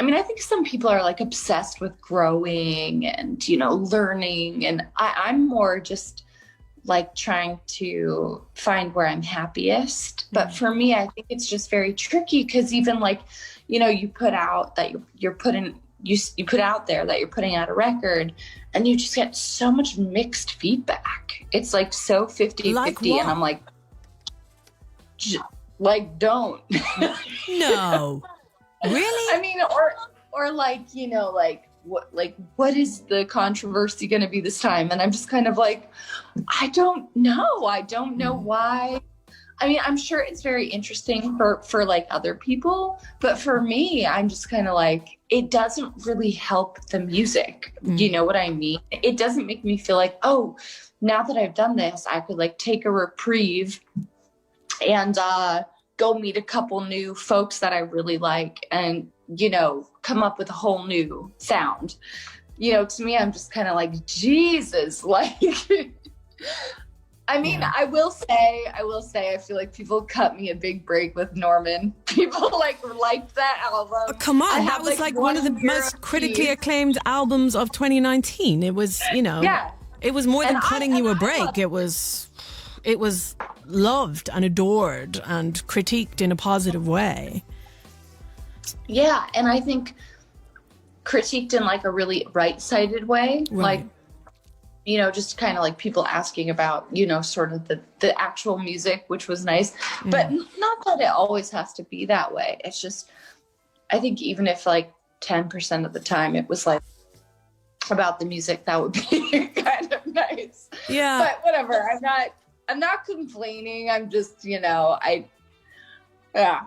I mean, I think some people are like obsessed with growing and, you know, learning. And I'm more just like trying to find where I'm happiest. But for me, I think it's just very tricky because even like, you know, you put out that you're putting, you put out there that you're putting out a record and you just get so much mixed feedback. It's like so 50-50. Like what? And I'm like, don't. No. Really? I mean, or like, you know, like what is the controversy going to be this time? And I'm just kind of like, I don't know. I don't know why. I mean, I'm sure it's very interesting for like other people, but for me, I'm just kind of like, it doesn't really help the music. You know what I mean? It doesn't make me feel like, oh, now that I've done this, I could like take a reprieve and go meet a couple new folks that I really like and, you know, come up with a whole new sound. You know, to me, I'm just kind of like, Jesus, like, I mean, I will say, I feel like people cut me a big break with Norman. People liked that album. Oh, come on, that was like one of the most critically acclaimed albums of 2019. It was, you know, it was more than cutting you a break. It was loved and adored and critiqued in a positive way. Yeah, and I think critiqued in like a really right-sided way. Right. Like, you know, just kind of like people asking about, you know, sort of the actual music, which was nice. But not that it always has to be that way. It's just, I think even if like 10% of the time it was like about the music, that would be kind of nice. Yeah. But whatever, I'm not complaining. I'm just, you know, yeah.